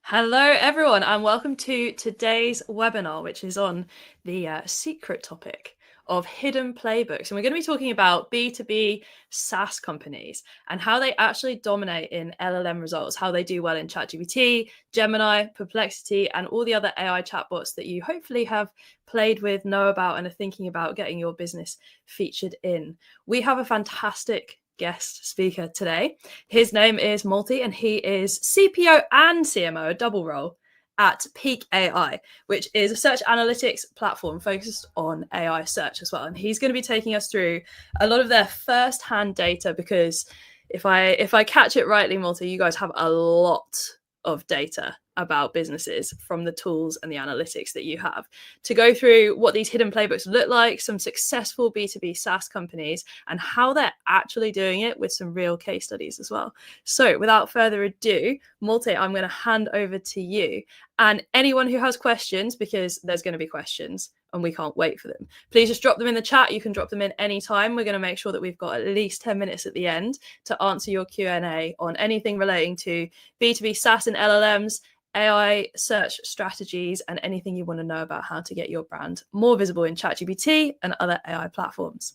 Hello, everyone, and welcome to today's webinar, which is on the secret topic of hidden playbooks. And we're going to be talking about B2B SaaS companies and how they actually dominate in LLM results, how they do well in ChatGPT, Gemini, Perplexity, and all the other AI chatbots that you hopefully have played with, know about, and are thinking about getting your business featured in. We have a fantastic guest speaker today. His name is Malte, and he is CPO and CMO, a double role, at Peec AI, which is a search analytics platform focused on AI search as well. And he's going to be taking us through a lot of their first-hand data, because if I catch it rightly, Malte, you guys have a lot of data about businesses from the tools and the analytics that you have, to go through what these hidden playbooks look like, some successful B2B SaaS companies, and how they're actually doing it with some real case studies as well. So without further ado, Malte, I'm going to hand over to you. And anyone who has questions, because there's going to be questions and we can't wait for them, please just drop them in the chat. You can drop them in anytime. We're going to make sure that we've got at least 10 minutes at the end to answer your Q&A on anything relating to B2B SaaS and LLMs, AI search strategies, and anything you want to know about how to get your brand more visible in ChatGPT and other AI platforms.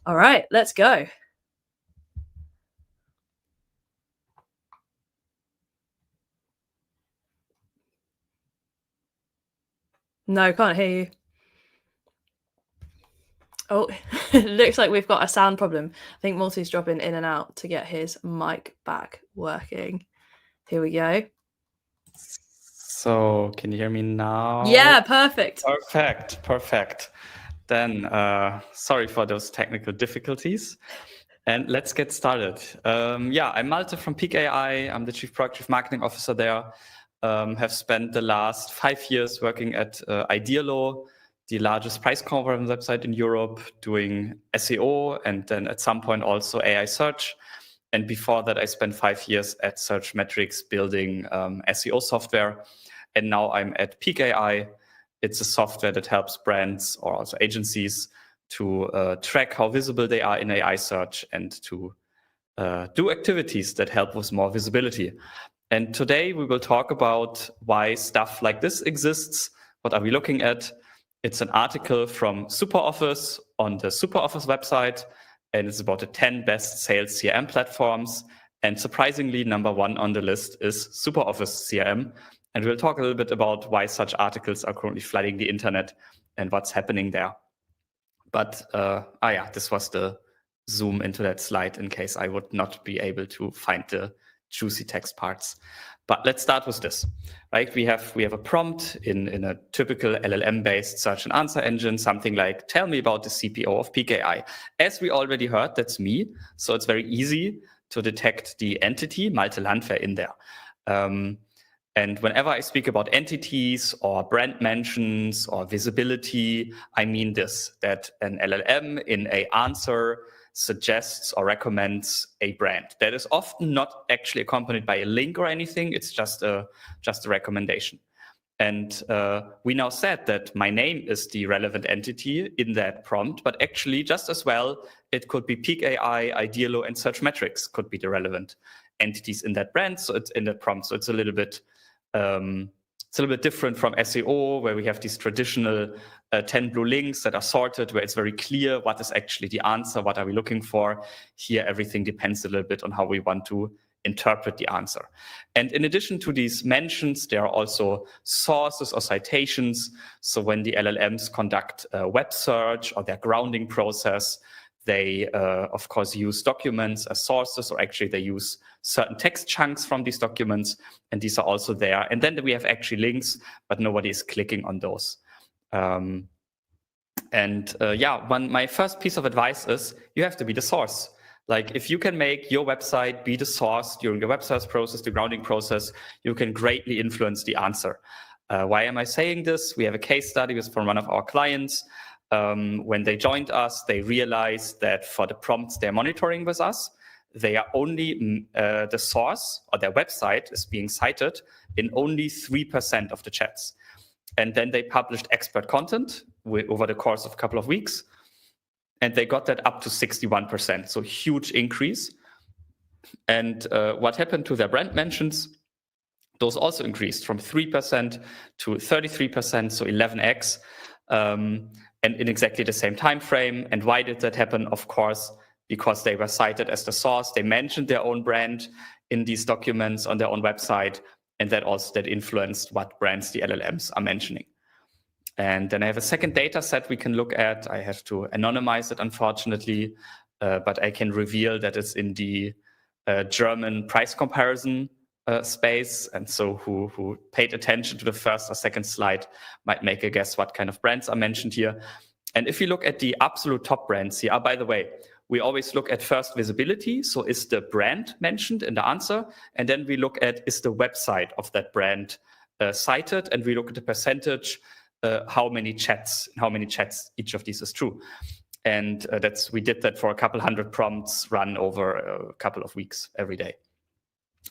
All right, let's go. No, can't hear you. Oh, it looks like we've got a sound problem. I think Malte's dropping in and out to get his mic back working. Here we go. So, can you hear me now? Yeah, perfect. Perfect. Then, sorry for those technical difficulties. And let's get started. I'm Malte from Peec AI. I'm the Chief Marketing Officer there. Have spent the last 5 years working at idealo, the largest price comparison website in Europe, doing SEO, and then at some point also AI search. And before that, I spent 5 years at Searchmetrics building SEO software. And now I'm at Peec AI. It's a software that helps brands or also agencies to track how visible they are in AI search and to do activities that help with more visibility. And today we will talk about why stuff like this exists. What are we looking at? It's an article from SuperOffice on the SuperOffice website, and it's about the 10 best sales CRM platforms. And surprisingly, number one on the list is SuperOffice CRM. And we'll talk a little bit about why such articles are currently flooding the internet and what's happening there. But this was the zoom into that slide in case I would not be able to find the juicy text parts. But let's start with this, right? We have a prompt in a typical LLM-based search and answer engine, something like, tell me about the CPO of Peec AI. As we already heard, that's me. So it's very easy to detect the entity, Malte Landwehr, in there. And whenever I speak about entities or brand mentions or visibility, I mean this, that an LLM in an answer suggests or recommends a brand. That is often not actually accompanied by a link or anything. It's just a recommendation. And we now said that my name is the relevant entity in that prompt, but actually just as well, it could be Peec AI, idealo, and Searchmetrics could be the relevant entities in that brand. So it's in that prompt. So it's a little bit different from SEO, where we have these traditional 10 blue links that are sorted, where it's very clear what is actually the answer, what are we looking for. Here, everything depends a little bit on how we want to interpret the answer. And in addition to these mentions, there are also sources or citations. So when the LLMs conduct a web search or their grounding process, they, of course, use documents as sources, or actually they use certain text chunks from these documents, and these are also there. And then we have actually links, but nobody is clicking on those. My first piece of advice is you have to be the source. Like, if you can make your website be the source during the web search process, the grounding process, you can greatly influence the answer. Why am I saying this? We have a case study from one of our clients. When they joined us, they realized that for the prompts they're monitoring with us, they are only the source, or their website is being cited in only 3% of the chats. And then they published expert content over the course of a couple of weeks, and they got that up to 61%. So huge increase. And what happened to their brand mentions? those also increased from 3% to 33%, so 11x, and in exactly the same time frame. And why did that happen? Of course, because they were cited as the source. They mentioned their own brand in these documents on their own website, and that influenced what brands the LLMs are mentioning. And then I have a second data set we can look at. I have to anonymize it, unfortunately, but I can reveal that it's in the German price comparison space. And so who paid attention to the first or second slide might make a guess what kind of brands are mentioned here. And if you look at the absolute top brands here, by the way, we always look at first visibility. So is the brand mentioned in the answer? And then we look at, is the website of that brand cited? And we look at the percentage, how many chats each of these is true. And we did that for a couple hundred prompts run over a couple of weeks every day.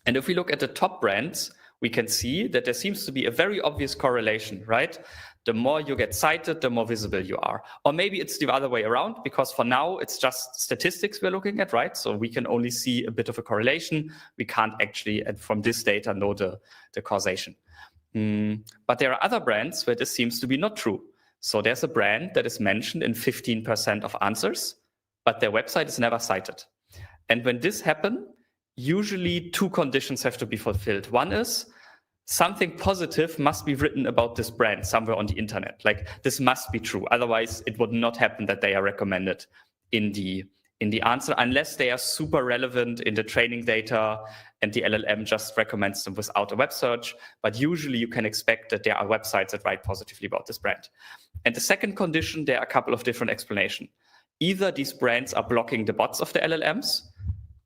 And if we look at the top brands, we can see that there seems to be a very obvious correlation, right? The more you get cited, the more visible you are. Or maybe it's the other way around, because for now, it's just statistics we're looking at, right? So we can only see a bit of a correlation. We can't actually, from this data, know the causation. But there are other brands where this seems to be not true. So there's a brand that is mentioned in 15% of answers, but their website is never cited. And when this happens, usually two conditions have to be fulfilled. One is something positive must be written about this brand somewhere on the internet. Like, this must be true. Otherwise, it would not happen that they are recommended in the answer, unless they are super relevant in the training data and the LLM just recommends them without a web search. But usually you can expect that there are websites that write positively about this brand. And the second condition, there are a couple of different explanations. Either these brands are blocking the bots of the LLMs.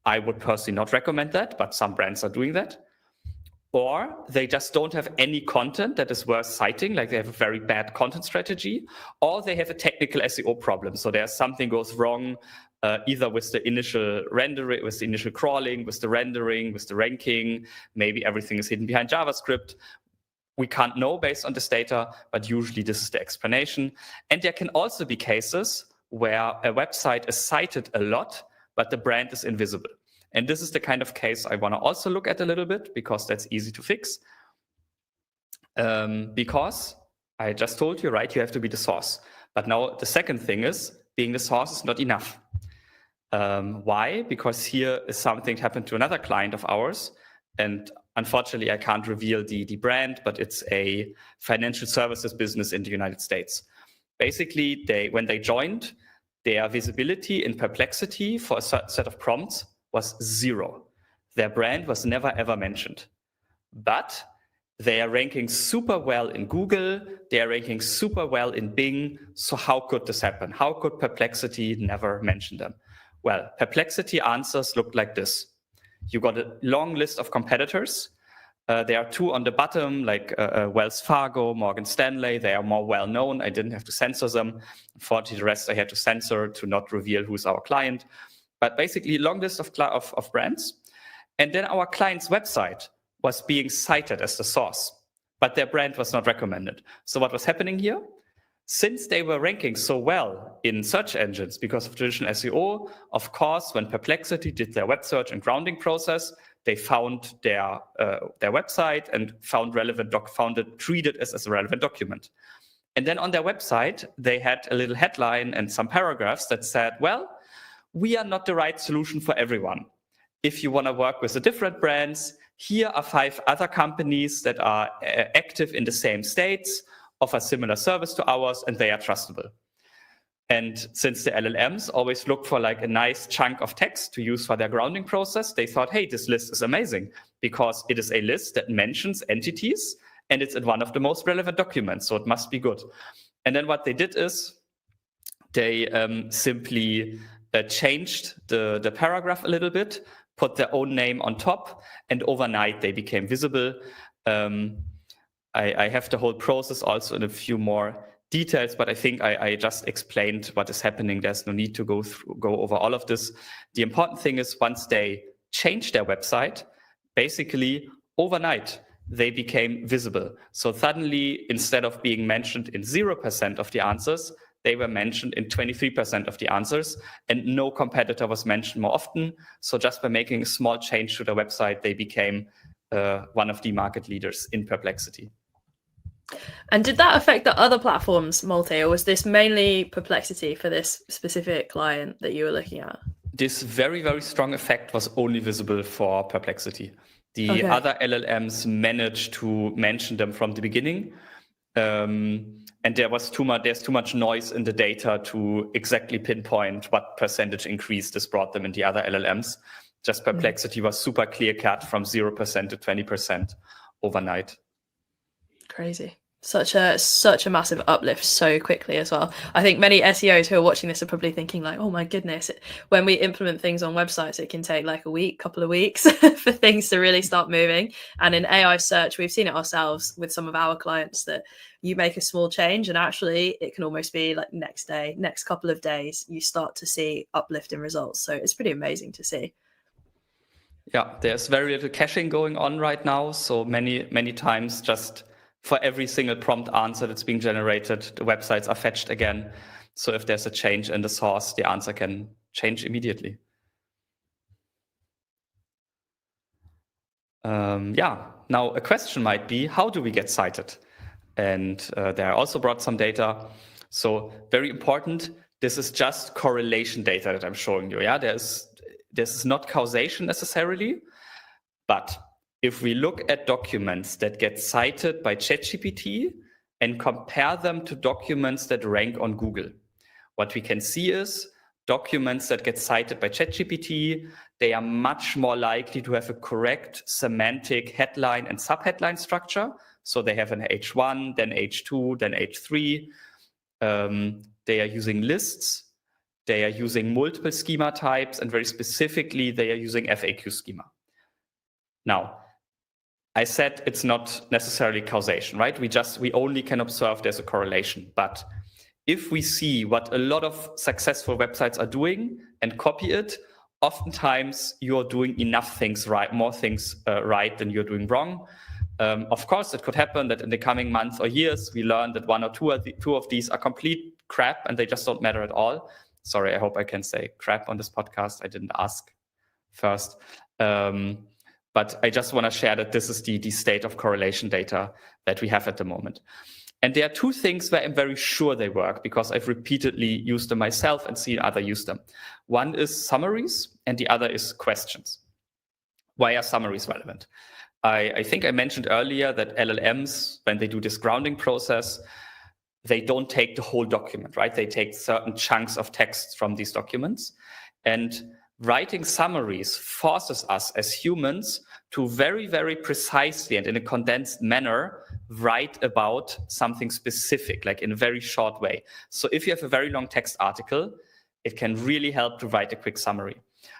I would personally not recommend that, but some brands are doing that. Or they just don't have any content that is worth citing, like they have a very bad content strategy, or they have a technical SEO problem. So there's something goes wrong, either with the initial rendering, with the initial crawling, with the rendering, with the ranking. Maybe everything is hidden behind JavaScript. We can't know based on this data, but usually this is the explanation. And there can also be cases where a website is cited a lot, but the brand is invisible. And this is the kind of case I want to also look at a little bit, because that's easy to fix. Because I just told you, right, you have to be the source. But now the second thing is, being the source is not enough. Why? Because here is something happened to another client of ours. And unfortunately, I can't reveal the brand, but it's a financial services business in the United States. Basically, when they joined, their visibility in Perplexity for a certain set of prompts was 0. Their brand was never ever mentioned. But they are ranking super well in Google. They are ranking super well in Bing. So how could this happen? How could Perplexity never mention them? Well, Perplexity answers looked like this. You got a long list of competitors. There are two on the bottom, like Wells Fargo, Morgan Stanley. They are more well-known. I didn't have to censor them. Unfortunately, the rest I had to censor to not reveal who's our client. But basically, long list of brands. And then our client's website was being cited as the source, but their brand was not recommended. So what was happening here? Since they were ranking so well in search engines because of traditional SEO, of course, when Perplexity did their web search and grounding process, they found their website and found treated as a relevant document. And then on their website, they had a little headline and some paragraphs that said, well, we are not the right solution for everyone. If you want to work with the different brands, here are 5 other companies that are active in the same states, offer similar service to ours, and they are trustable. And since the LLMs always look for like a nice chunk of text to use for their grounding process, they thought, hey, this list is amazing because it is a list that mentions entities and it's in one of the most relevant documents, so it must be good. And then what they did is they simply changed the paragraph a little bit, put their own name on top, and overnight they became visible. I have the whole process also in a few more details, but I think I just explained what is happening. There's no need to go over all of this. The important thing is once they changed their website, basically overnight, they became visible. So suddenly, instead of being mentioned in 0% of the answers, they were mentioned in 23% of the answers, and no competitor was mentioned more often. So just by making a small change to the website, they became one of the market leaders in Perplexity. And did that affect the other platforms, Malte, or was this mainly Perplexity for this specific client that you were looking at? This very, very strong effect was only visible for Perplexity. The other LLMs managed to mention them from the beginning. And there's too much noise in the data to exactly pinpoint what percentage increase this brought them in the other LLMs. Just Perplexity was super clear cut from 0% to 20% overnight. Crazy. Such a massive uplift so quickly as well. I think many SEOs who are watching this are probably thinking like, oh my goodness, when we implement things on websites, it can take like a week, couple of weeks for things to really start moving. And in AI search, we've seen it ourselves with some of our clients that you make a small change and actually it can almost be like next day, next couple of days, you start to see uplift in results. So it's pretty amazing to see. Yeah, there's very little caching going on right now. So many times just for every single prompt answer that's being generated, the websites are fetched again. So if there's a change in the source, the answer can change immediately. Now a question might be, how do we get cited? And there I also brought some data. So very important, this is just correlation data that I'm showing you. Yeah, this is not causation necessarily, but if we look at documents that get cited by ChatGPT and compare them to documents that rank on Google, what we can see is documents that get cited by ChatGPT, they are much more likely to have a correct semantic headline and subheadline structure. So they have an H1, then H2, then H3. They are using lists. They are using multiple schema types, and very specifically, they are using FAQ schema. Now, I said it's not necessarily causation, right? We only can observe there's a correlation. But if we see what a lot of successful websites are doing and copy it, oftentimes you're doing enough things right, more things right than you're doing wrong. Of course, it could happen that in the coming months or years, we learn that one or two of these are complete crap and they just don't matter at all. Sorry, I hope I can say crap on this podcast. I didn't ask first. But I just want to share that this is the state of correlation data that we have at the moment. And there are two things where I'm very sure they work because I've repeatedly used them myself and seen others use them. One is summaries and the other is questions. Why are summaries relevant? I think I mentioned earlier that LLMs, when they do this grounding process, they don't take the whole document, right? They take certain chunks of text from these documents. And writing summaries forces us as humans to very, very precisely and in a condensed manner write about something specific, like in a very short way. So if you have a very long text article, it can really help to write a quick summary.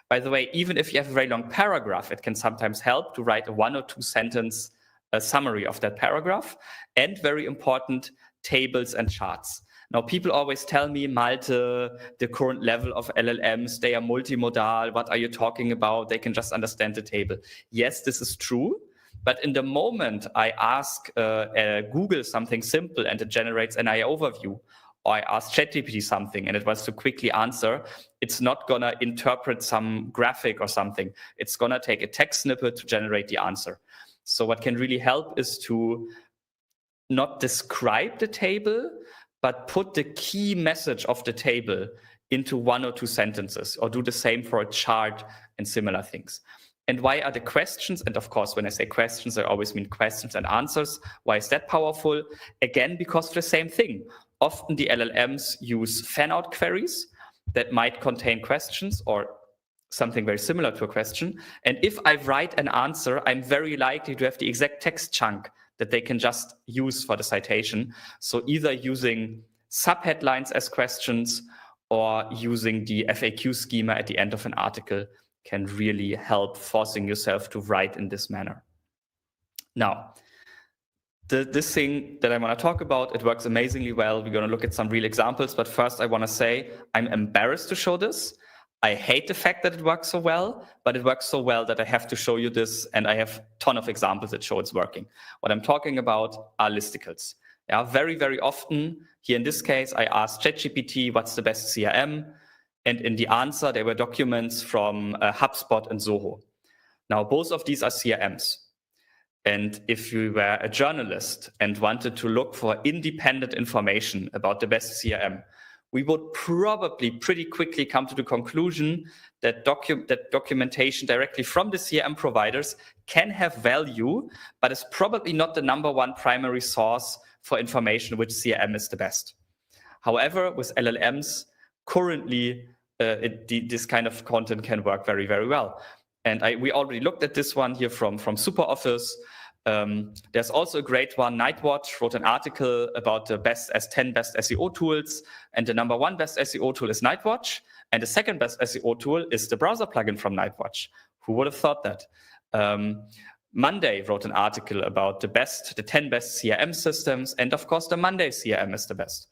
By the way, even if you have a very long paragraph, it can sometimes help to write a 1 or 2 sentence summary of that paragraph. And very important, tables and charts. Now, people always tell me, Malte, the current level of LLMs, they are multimodal. What are you talking about? They can just understand the table. Yes, this is true. But in the moment I ask Google something simple and it generates an AI overview, or I ask ChatGPT something and it wants to quickly answer, it's not going to interpret some graphic or something. It's going to take a text snippet to generate the answer. So what can really help is to not describe the table, but put the key message of the table into 1 or 2 sentences, or do the same for a chart and similar things. And why are the questions? And of course, when I say questions, I always mean questions and answers. Why is that powerful? Again, because of the same thing. Often the LLMs use fan-out queries that might contain questions or something very similar to a question. And if I write an answer, I'm very likely to have the exact text chunk that they can just use for the citation. So either using subheadlines as questions or using the FAQ schema at the end of an article can really help forcing yourself to write in this manner. Now, this thing that I want to talk about, it works amazingly well. We're going to look at some real examples, but first I want to say I'm embarrassed to show this. I hate the fact that it works so well, but it works so well that I have to show you this, and I have a ton of examples that show it's working. What I'm talking about are listicles. Yeah, very, very often, here in this case, I asked ChatGPT, what's the best CRM? And in the answer, there were documents from HubSpot and Zoho. Now, both of these are CRMs. And if you were a journalist and wanted to look for independent information about the best CRM, we would probably pretty quickly come to the conclusion that documentation directly from the CRM providers can have value, but is probably not the number one primary source for information which CRM is the best. However, with LLMs, currently, this kind of content can work very, very well. And we already looked at this one here from SuperOffice. There's also a great one. Nightwatch wrote an article about the 10 best SEO tools. And the number one best SEO tool is Nightwatch. And the second best SEO tool is the browser plugin from Nightwatch. Who would have thought that? Monday wrote an article about the 10 best CRM systems. And of course, the Monday CRM is the best.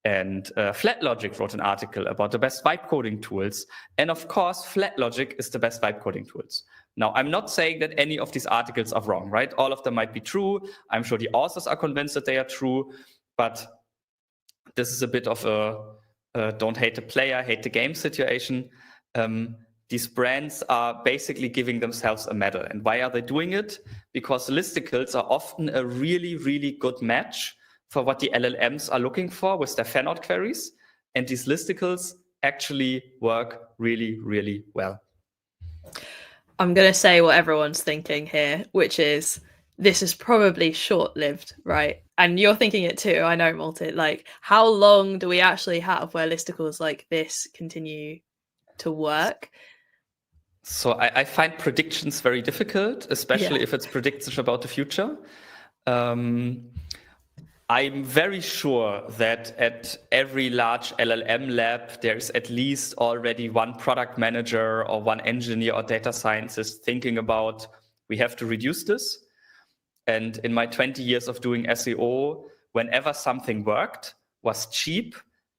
And FlatLogic wrote an article about the best vibe coding tools. And of course, FlatLogic is the best vibe coding tools. Now, I'm not saying that any of these articles are wrong, right? All of them might be true. I'm sure the authors are convinced that they are true. But this is a bit of a don't hate the player, hate the game situation. These brands are basically giving themselves a medal. And why are they doing it? Because listicles are often a really, really good match for what the LLMs are looking for with their fan-out queries. And these listicles actually work really, really well. I'm going to say what everyone's thinking here, which is this is probably short-lived, right? And you're thinking it too, I know, Malte. Like, how long do we actually have where listicles like this continue to work? So I find predictions very difficult, especially if it's predictions about the future. I'm very sure that at every large LLM lab, there's at least already one product manager or one engineer or data scientist thinking about, we have to reduce this. And in my 20 years of doing SEO, whenever something worked, was cheap,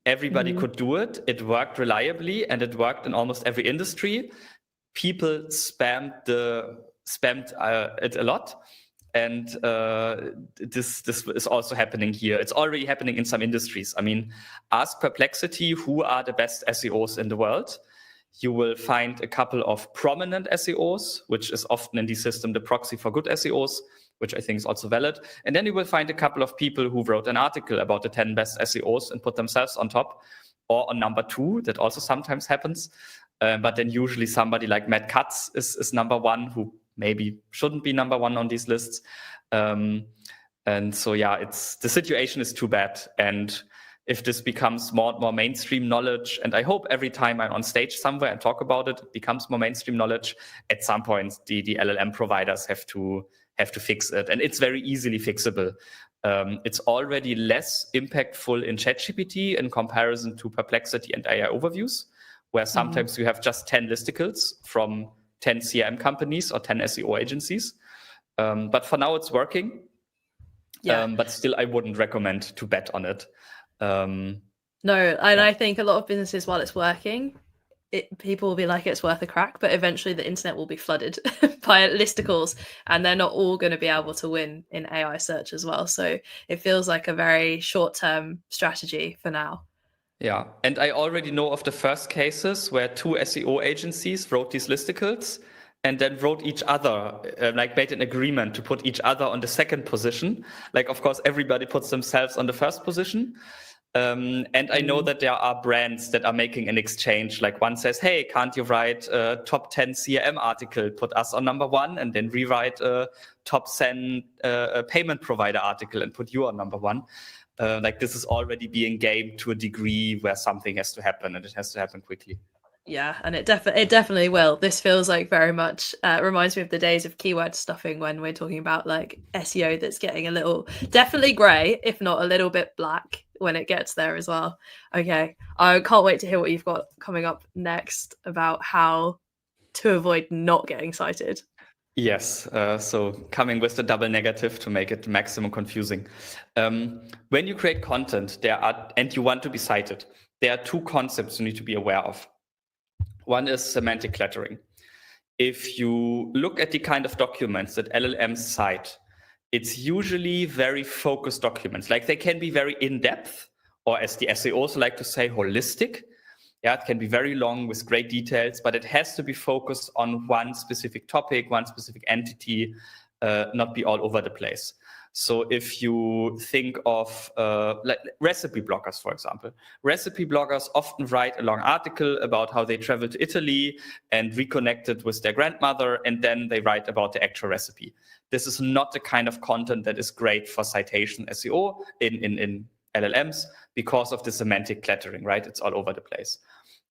everybody could do it, it worked reliably, and it worked in almost every industry. People spammed it a lot. And this is also happening here. It's already happening in some industries. I mean, ask Perplexity who are the best SEOs in the world. You will find a couple of prominent SEOs, which is often in the system the proxy for good SEOs, which I think is also valid. And then you will find a couple of people who wrote an article about the 10 best SEOs and put themselves on top or on number 2. That also sometimes happens. But then usually somebody like Matt Cutts is number 1, who maybe shouldn't be number 1 on these lists. And so, the situation is too bad. And if this becomes more and more mainstream knowledge, and I hope every time I'm on stage somewhere and talk about it, it becomes more mainstream knowledge, at some point the LLM providers have to fix it. And it's very easily fixable. It's already less impactful in ChatGPT in comparison to Perplexity and AI overviews, where sometimes you have just 10 listicles from 10 CRM companies or 10 SEO agencies. But for now, it's working. But still, I wouldn't recommend to bet on it. I think a lot of businesses, while it's working, people will be like, it's worth a crack, but eventually the internet will be flooded by listicles, and they're not all going to be able to win in AI search as well. So it feels like a very short-term strategy for now. Yeah, and I already know of the first cases where 2 SEO agencies wrote these listicles and then wrote each other, made an agreement to put each other on the second position. Like, of course, everybody puts themselves on the first position. And I know that there are brands that are making an exchange. Like, one says, hey, can't you write a top 10 CRM article, put us on number 1, and then rewrite a top 10 payment provider article and put you on number 1. This is already being gamed to a degree where something has to happen, and it has to happen quickly. Yeah, and it definitely will. This feels like very much reminds me of the days of keyword stuffing, when we're talking about like SEO that's getting a little, definitely grey, if not a little bit black when it gets there as well. Okay, I can't wait to hear what you've got coming up next about how to avoid not getting cited. Yes, so coming with the double negative to make it maximum confusing. When you create content, and you want to be cited, there are 2 concepts you need to be aware of. One is semantic cluttering. If you look at the kind of documents that LLMs cite, it's usually very focused documents. Like, they can be very in-depth, or as the SEOs like to say, holistic. Yeah, it can be very long with great details, but it has to be focused on one specific topic, one specific entity. not be all over the place. So if you think of like recipe bloggers, for example, recipe bloggers often write a long article about how they traveled to Italy and reconnected with their grandmother, and then they write about the actual recipe. This is not the kind of content that is great for citation SEO in LLMs because of the semantic cluttering, right? It's all over the place.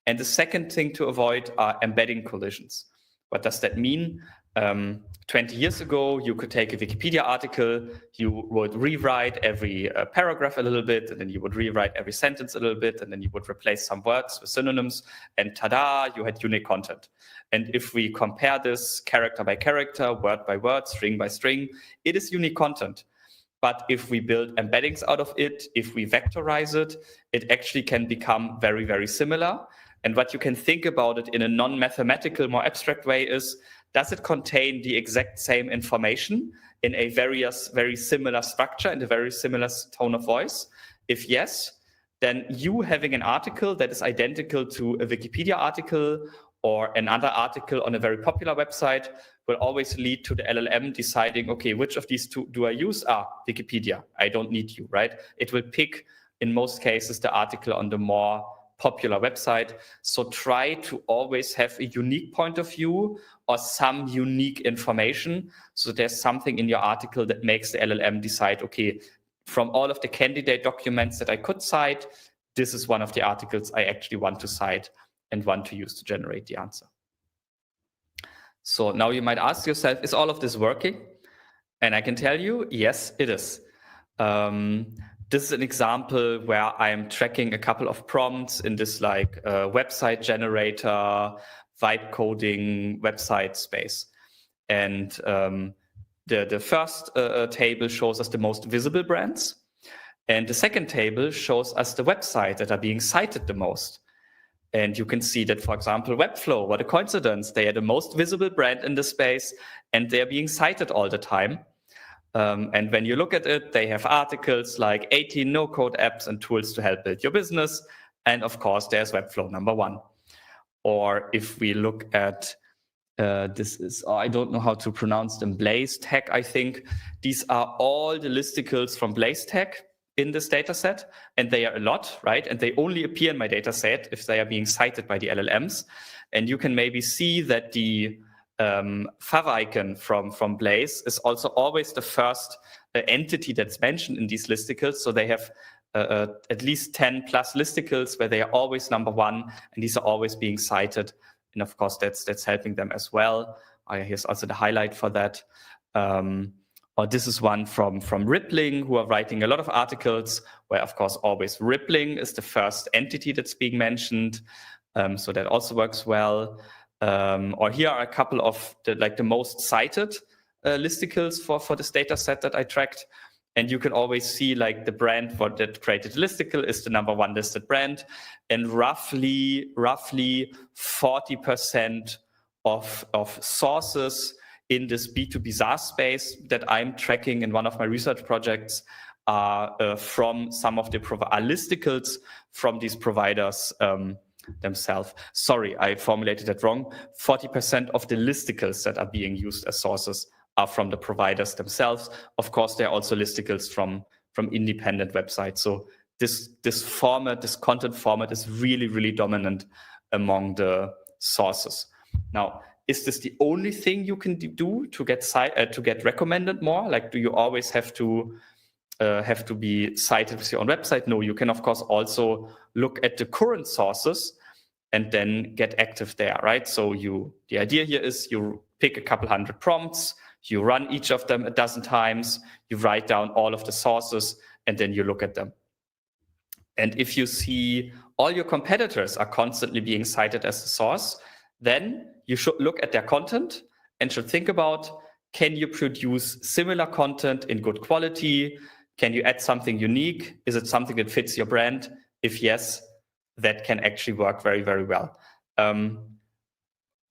And the second thing to avoid are embedding collisions. What does that mean? 20 years ago, you could take a Wikipedia article, you would rewrite every paragraph a little bit, and then you would rewrite every sentence a little bit, and then you would replace some words with synonyms, and ta-da, you had unique content. And if we compare this character by character, word by word, string by string, it is unique content. But if we build embeddings out of it, if we vectorize it, it actually can become very, very similar. And what you can think about it in a non-mathematical, more abstract way is, does it contain the exact same information in a very similar structure and a very similar tone of voice? If yes, then you having an article that is identical to a Wikipedia article or another article on a very popular website will always lead to the LLM deciding, okay, which of these two do I use? Wikipedia, I don't need you, right? It will pick, in most cases, the article on the more popular website. So try to always have a unique point of view or some unique information. So there's something in your article that makes the LLM decide, okay, from all of the candidate documents that I could cite, this is one of the articles I actually want to cite and want to use to generate the answer. So now you might ask yourself, is all of this working? And I can tell you, yes, it is. This is an example where I'm tracking a couple of prompts in this like website generator, vibe coding website space. And the first table shows us the most visible brands. And the second table shows us the websites that are being cited the most. And you can see that, for example, Webflow, what a coincidence. They are the most visible brand in the space and they're being cited all the time. And when you look at it, they have articles like 18 no-code apps and tools to help build your business. And of course, there's Webflow #1. Or if we look at, I don't know how to pronounce them, Blaze Tech, I think. These are all the listicles from Blaze Tech in this data set. And they are a lot, right? And they only appear in my data set if they are being cited by the LLMs. And you can maybe see that the favicon from Blaze is also always the first entity that's mentioned in these listicles. So they have at least 10 plus listicles where they are always #1, and these are always being cited. And of course, that's helping them as well. Here's also the highlight for that. Or this is one from Rippling, who are writing a lot of articles where, of course, always Rippling is the first entity that's being mentioned. So that also works well. Or here are a couple of the most cited listicles for this data set that I tracked. And you can always see like the brand that created the listicle is the #1 listed brand. And roughly 40% of sources in this B2B SaaS space that I'm tracking in one of my research projects are from some of the listicles from these providers themselves. Sorry, I formulated that wrong. 40% of the listicles that are being used as sources are from the providers themselves. Of course, there are also listicles from independent websites. So this content format is really, really dominant among the sources. Now, is this the only thing you can do to get recommended more? Like, do you always have to be cited with your own website? No, you can of course also look at the current sources and then get active there, right? So the idea here is you pick a couple hundred prompts, you run each of them a dozen times, you write down all of the sources, and then you look at them. And if you see all your competitors are constantly being cited as the source, then you should look at their content and should think about, can you produce similar content in good quality? Can you add something unique? Is it something that fits your brand? If yes, that can actually work very, very well.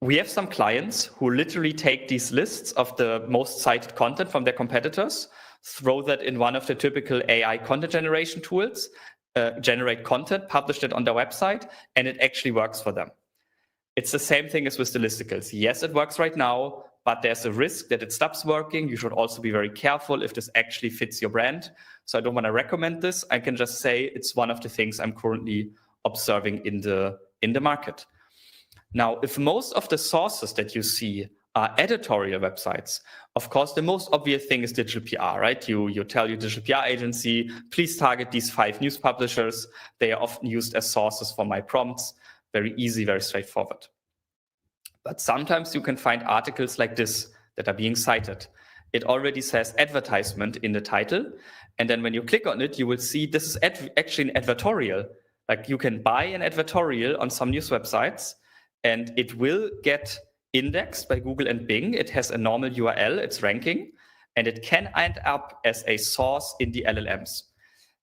We have some clients who literally take these lists of the most cited content from their competitors, throw that in one of the typical AI content generation tools, generate content, publish it on their website, and it actually works for them. It's the same thing as with the listicles. Yes, it works right now, but there's a risk that it stops working. You should also be very careful if this actually fits your brand. So I don't want to recommend this. I can just say it's one of the things I'm currently observing in the market. Now, if most of the sources that you see are editorial websites, of course, the most obvious thing is digital PR, right? You tell your digital PR agency, please target these 5 news publishers. They are often used as sources for my prompts. Very easy, very straightforward. But sometimes you can find articles like this that are being cited. It already says advertisement in the title. And then when you click on it, you will see this is actually an advertorial. Like you can buy an advertorial on some news websites and it will get indexed by Google and Bing. It has a normal URL, it's ranking, and it can end up as a source in the LLMs.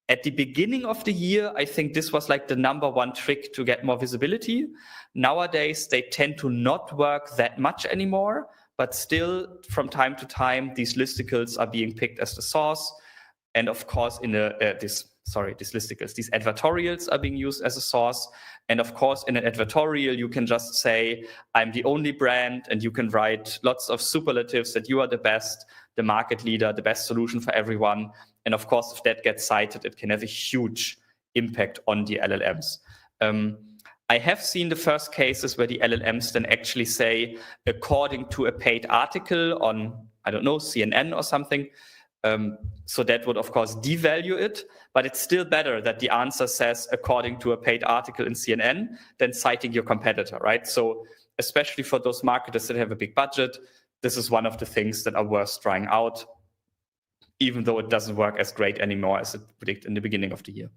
At the beginning of the year, I think this was like the #1 trick to get more visibility. Nowadays, they tend to not work that much anymore, but still from time to time, these listicles are being picked as the source. And of course, these listicles, these advertorials are being used as a source. And of course, in an advertorial, you can just say, I'm the only brand, and you can write lots of superlatives that you are the best, the market leader, the best solution for everyone. And of course, if that gets cited, it can have a huge impact on the LLMs. I have seen the first cases where the LLMs then actually say, according to a paid article on, I don't know, CNN or something. So that would, of course, devalue it. But it's still better that the answer says, according to a paid article in CNN, than citing your competitor, right? So especially for those marketers that have a big budget, this is one of the things that are worth trying out, even though it doesn't work as great anymore as it predicted in the beginning of the year.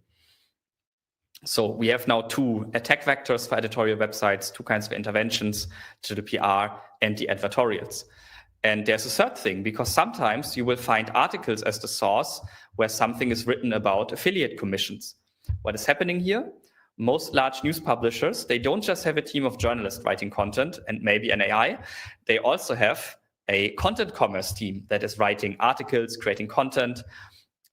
So we have now 2 attack vectors for editorial websites, 2 kinds of interventions, to the PR and the advertorials. And there's a third thing, because sometimes you will find articles as the source where something is written about affiliate commissions. What is happening here? Most large news publishers, they don't just have a team of journalists writing content and maybe an AI. They also have a content commerce team that is writing articles, creating content.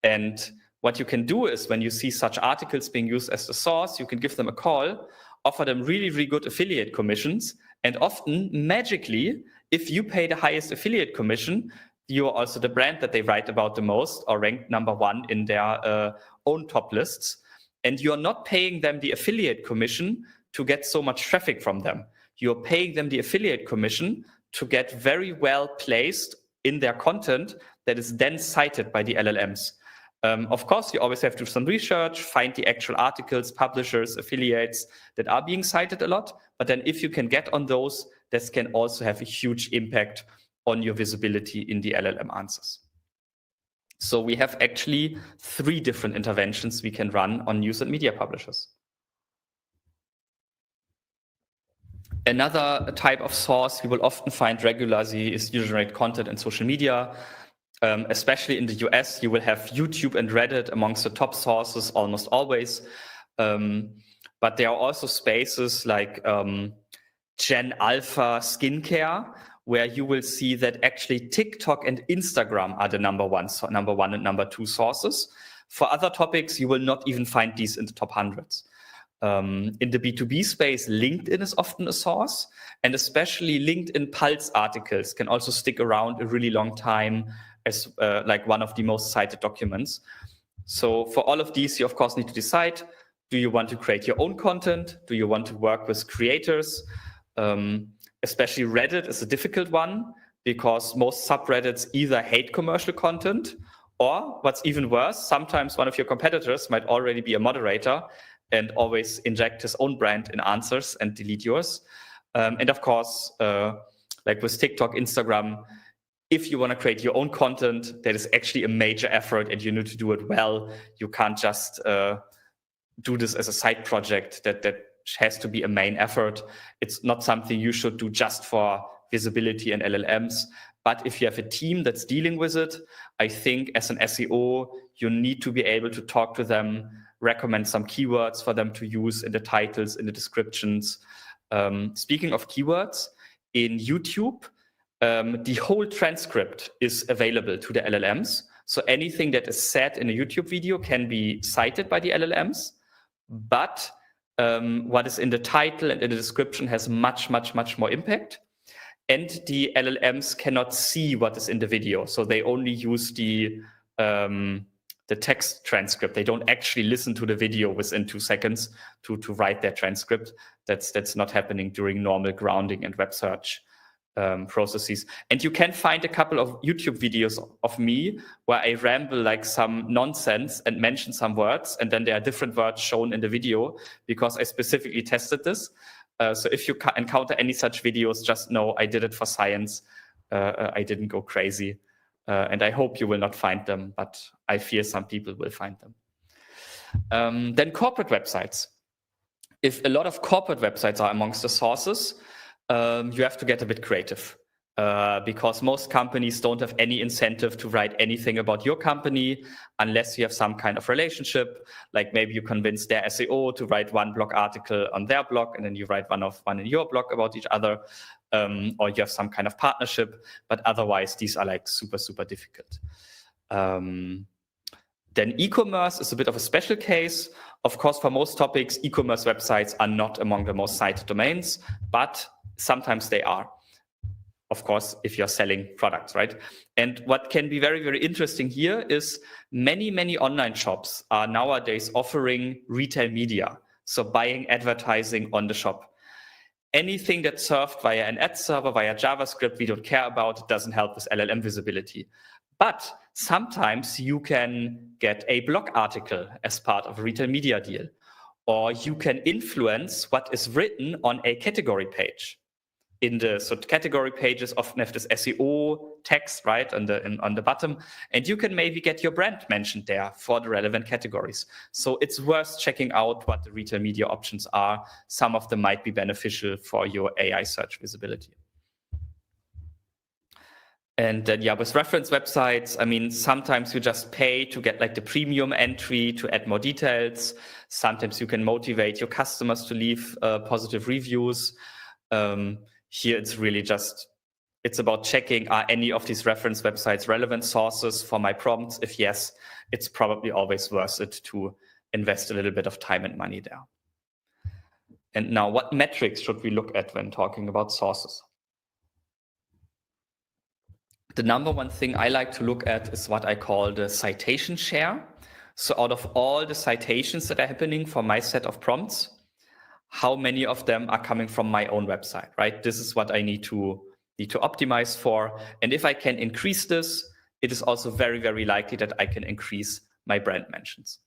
And what you can do is when you see such articles being used as the source, you can give them a call, offer them really, really good affiliate commissions. And often, magically, if you pay the highest affiliate commission, you are also the brand that they write about the most or ranked #1 in their own top lists. And you're not paying them the affiliate commission to get so much traffic from them. You're paying them the affiliate commission to get very well placed in their content that is then cited by the LLMs. Of course, you always have to do some research, find the actual articles, publishers, affiliates that are being cited a lot. But then if you can get on those, this can also have a huge impact on your visibility in the LLM answers. So we have actually 3 different interventions we can run on news and media publishers. Another type of source we will often find regularly is user-generated content and social media. Especially in the US, you will have YouTube and Reddit amongst the top sources almost always. But there are also spaces like Gen Alpha skincare, where you will see that actually TikTok and Instagram are the #1 and #2 sources. For other topics, you will not even find these in the top hundreds. In the B2B space, LinkedIn is often a source, and especially LinkedIn Pulse articles can also stick around a really long time as like one of the most cited documents. So for all of these, you of course need to decide, do you want to create your own content? Do you want to work with creators? Especially Reddit is a difficult one because most subreddits either hate commercial content or, what's even worse, sometimes one of your competitors might already be a moderator and always inject his own brand in answers and delete yours. And of course, like with TikTok, Instagram, if you want to create your own content, that is actually a major effort and you need to do it well. You can't just do this as a side project. That has to be a main effort. It's not something you should do just for visibility and LLMs. But if you have a team that's dealing with it, I think as an SEO, you need to be able to talk to them, recommend some keywords for them to use in the titles, in the descriptions. Speaking of keywords, in YouTube, the whole transcript is available to the LLMs. So anything that is said in a YouTube video can be cited by the LLMs, but what is in the title and in the description has much, much, much more impact. and the LLMs cannot see what is in the video. So they only use the text transcript. They don't actually listen to the video within 2 seconds to write their transcript. That's not happening during normal grounding and web search processes. And you can find a couple of YouTube videos of me where I ramble like some nonsense and mention some words, and then there are different words shown in the video because I specifically tested this. So if you encounter any such videos, just know I did it for science. I didn't go crazy. And I hope you will not find them, but I fear some people will find them. Then corporate websites. If a lot of corporate websites are amongst the sources, you have to get a bit creative. Because most companies don't have any incentive to write anything about your company unless you have some kind of relationship. Like maybe you convince their SEO to write one blog article on their blog, and then you write one in your blog about each other, or you have some kind of partnership. But otherwise, these are like super, super difficult. Then e-commerce is a bit of a special case. Of course, for most topics, e-commerce websites are not among the most cited domains, but sometimes they are. Of course, if you're selling products, right? And what can be very, very interesting here is many, many online shops are nowadays offering retail media. So buying advertising on the shop. Anything that's served via an ad server, via JavaScript, we don't care about. It doesn't help with LLM visibility. But sometimes you can get a blog article as part of a retail media deal. Or you can influence what is written on a category page. So category pages often have this SEO text, right, on the bottom, and you can maybe get your brand mentioned there for the relevant categories. So it's worth checking out what the retail media options are. Some of them might be beneficial for your AI search visibility. And then, with reference websites, I mean, sometimes you just pay to get like the premium entry to add more details. Sometimes you can motivate your customers to leave positive reviews. Here, it's really it's about checking, are any of these reference websites relevant sources for my prompts? If yes, it's probably always worth it to invest a little bit of time and money there. And now, what metrics should we look at when talking about sources? The number one thing I like to look at is what I call the citation share. So out of all the citations that are happening for my set of prompts, how many of them are coming from my own website, right? This is what I need to optimize for. And if I can increase this, it is also very, very likely that I can increase my brand mentions.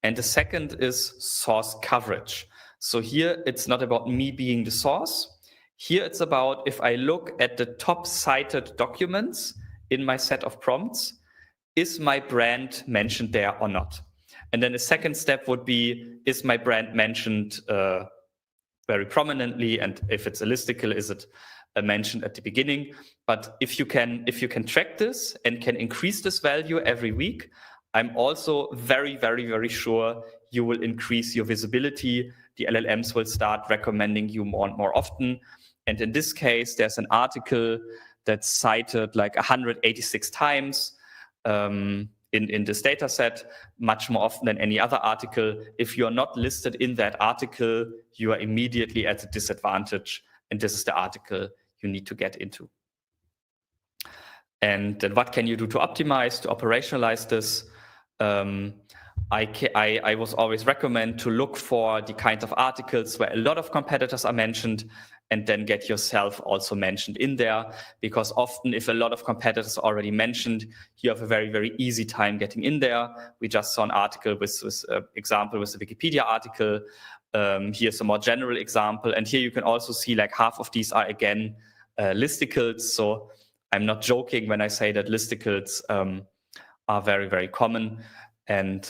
And the second is source coverage. So here, it's not about me being the source. Here, it's about if I look at the top cited documents in my set of prompts, is my brand mentioned there or not? And then the second step would be, is my brand mentioned very prominently? And if it's a listicle, is it mentioned at the beginning? But if you can track this and can increase this value every week, I'm also very, very, very sure you will increase your visibility. The LLMs will start recommending you more and more often. And in this case, there's an article that's cited like 186 times. In this data set, much more often than any other article. If you're not listed in that article, you are immediately at a disadvantage, and this is the article you need to get into. And then what can you do to optimize, to operationalize this? I was always recommend to look for the kind of articles where a lot of competitors are mentioned, and then get yourself also mentioned in there, because often if a lot of competitors are already mentioned, you have a very, very easy time getting in there. We just saw an article with example with the Wikipedia article. Here's a more general example. And here you can also see like half of these are again listicles. So I'm not joking when I say that listicles are very, very common. And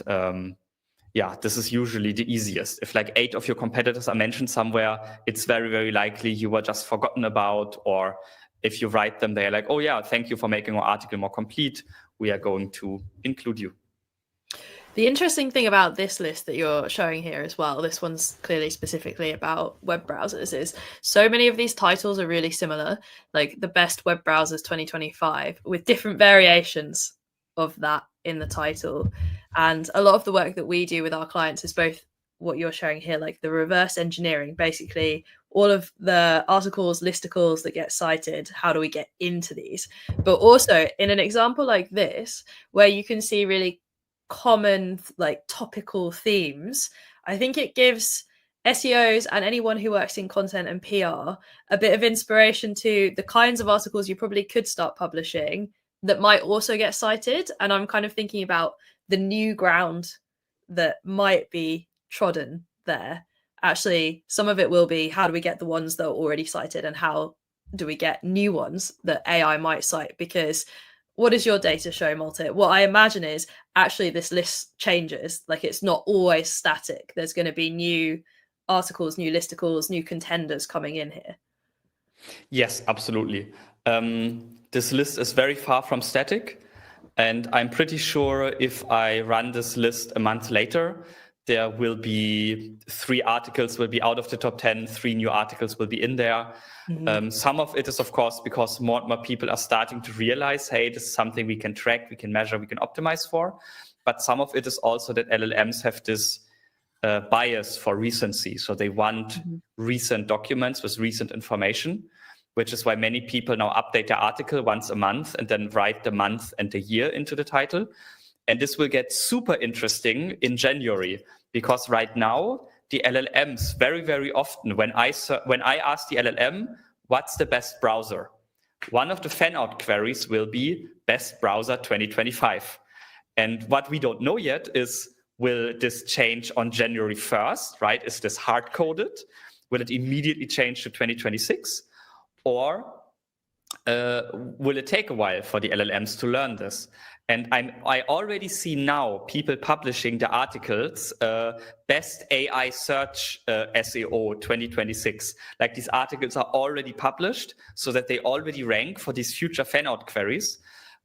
this is usually the easiest. If like 8 of your competitors are mentioned somewhere, it's very, very likely you were just forgotten about. Or if you write them, they're like, oh yeah, thank you for making our article more complete. We are going to include you. The interesting thing about this list that you're showing here as well, this one's clearly specifically about web browsers, is so many of these titles are really similar, like the best web browsers 2025, with different variations of that in the title. And a lot of the work that we do with our clients is both what you're showing here, like the reverse engineering, basically all of the articles, listicles that get cited, how do we get into these? But also in an example like this, where you can see really common, like topical themes, I think it gives SEOs and anyone who works in content and PR a bit of inspiration to the kinds of articles you probably could start publishing that might also get cited. And I'm kind of thinking about the new ground that might be trodden there. Actually, some of it will be how do we get the ones that are already cited, and how do we get new ones that AI might cite? Because what does your data show, Malte? What I imagine is actually this list changes. Like, it's not always static. There's going to be new articles, new listicles, new contenders coming in here. Yes, absolutely. This list is very far from static. And I'm pretty sure if I run this list a month later, there will be 3 articles will be out of the top 10, 3 new articles will be in there. Some of it is, of course, because more and more people are starting to realize, hey, this is something we can track, we can measure, we can optimize for. But some of it is also that LLMs have this bias for recency. So they want recent documents with recent information, which is why many people now update their article once a month and then write the month and the year into the title. And this will get super interesting in January, because right now the LLMs very, very often, when I ask the LLM, what's the best browser? One of the fan out queries will be best browser 2025. And what we don't know yet is, will this change on January 1st, right? Is this hard coded? Will it immediately change to 2026? Or will it take a while for the LLMs to learn this? And I already see now people publishing the articles, best AI search SEO 2026. Like, these articles are already published so that they already rank for these future fan out queries.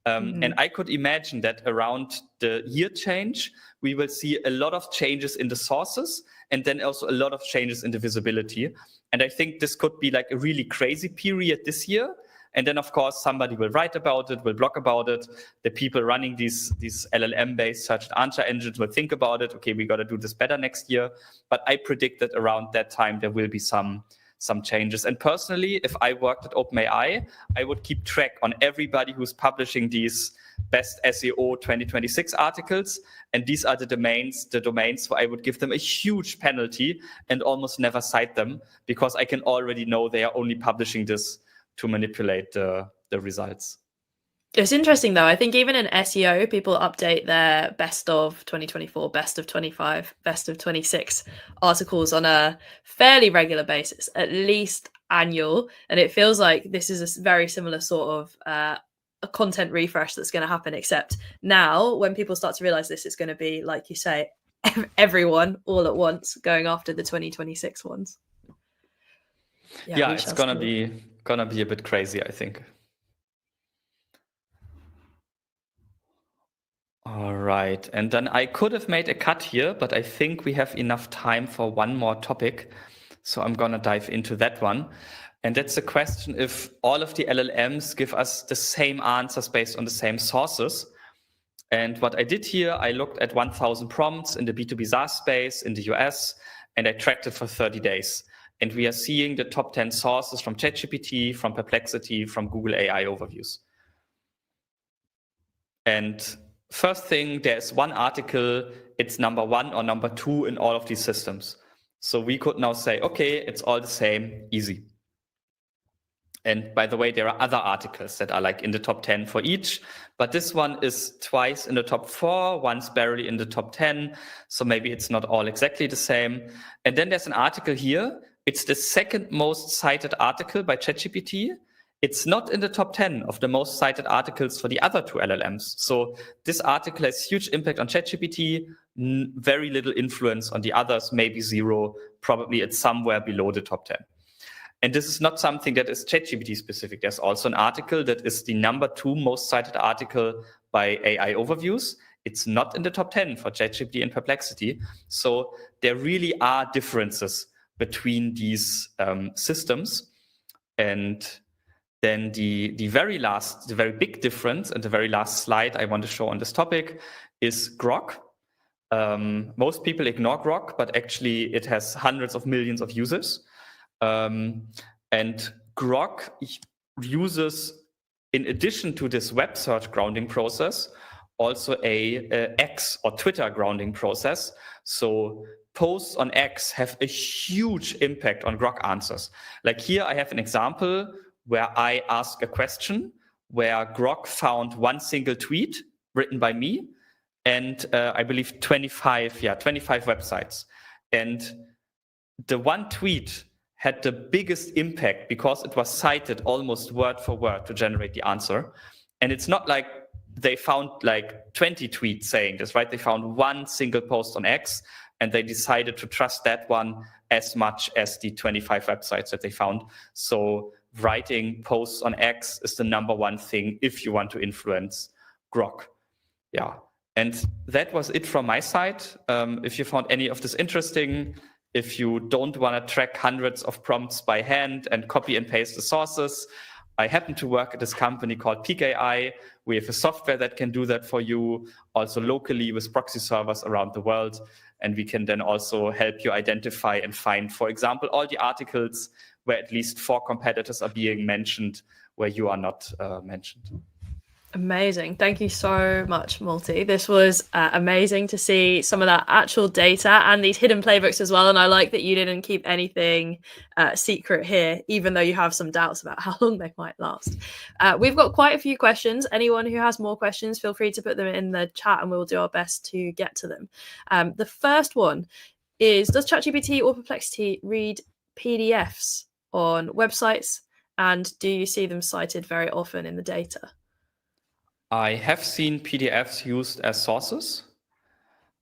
And I could imagine that around the year change, we will see a lot of changes in the sources, and then also a lot of changes in the visibility. And I think this could be like a really crazy period this year. And then, of course, somebody will write about it, will blog about it. The people running these LLM-based search and answer engines will think about it. Okay, we got to do this better next year. But I predict that around that time, there will be some changes. And personally, if I worked at OpenAI, I would keep track on everybody who's publishing these best SEO 2026 articles. And these are the domains where I would give them a huge penalty and almost never cite them, because I can already know they are only publishing this to manipulate the results. It's interesting, though. I think even in SEO, people update their best of 2024, best of 25, best of 26 articles on a fairly regular basis, at least annual. And it feels like this is a very similar sort of a content refresh that's going to happen, except now when people start to realize this, it's going to be, like you say, everyone all at once going after the 2026 ones. Yeah, it's gonna be a bit crazy, I think. All right, and then I could have made a cut here, but I think we have enough time for one more topic. So I'm gonna dive into that one. And that's the question if all of the LLMs give us the same answers based on the same sources. And what I did here, I looked at 1,000 prompts in the B2B SaaS space in the US, and I tracked it for 30 days. And we are seeing the top 10 sources from ChatGPT, from Perplexity, from Google AI overviews. And first thing, there's one article, it's number 1 or number 2 in all of these systems. So we could now say, okay, it's all the same, easy. And by the way, there are other articles that are like in the top 10 for each, but this one is twice in the top 4, once barely in the top 10. So maybe it's not all exactly the same. And then there's an article here. It's the second most cited article by ChatGPT. It's not in the top 10 of the most cited articles for the other 2 LLMs. So this article has huge impact on ChatGPT, very little influence on the others, maybe 0. Probably it's somewhere below the top 10. And this is not something that is ChatGPT specific. There's also an article that is the number 2 most cited article by AI overviews. It's not in the top 10 for ChatGPT and Perplexity. So there really are differences between these systems. And then the very big difference, and the very last slide I want to show on this topic, is Grok. Most people ignore Grok, but actually it has hundreds of millions of users. And Grok uses, in addition to this web search grounding process, also a X or Twitter grounding process. So posts on X have a huge impact on Grok answers. Like here I have an example where I ask a question where Grok found one single tweet written by me and I believe 25 websites. And the one tweet had the biggest impact because it was cited almost word for word to generate the answer. And it's not like they found like 20 tweets saying this, right? They found one single post on X and they decided to trust that one as much as the 25 websites that they found. So writing posts on X is the number one thing if you want to influence Grok. Yeah. And that was it from my side. If you found any of this interesting, if you don't want to track hundreds of prompts by hand and copy and paste the sources, I happen to work at this company called Peec AI. We have a software that can do that for you, also locally with proxy servers around the world. And we can then also help you identify and find, for example, all the articles where at least 4 competitors are being mentioned, where you are not mentioned. Amazing. Thank you so much, Malte. This was amazing to see some of that actual data and these hidden playbooks as well. And I like that you didn't keep anything secret here, even though you have some doubts about how long they might last. We've got quite a few questions. Anyone who has more questions, feel free to put them in the chat and we'll do our best to get to them. The first one is, does ChatGPT or Perplexity read PDFs on websites? And do you see them cited very often in the data? I have seen PDFs used as sources.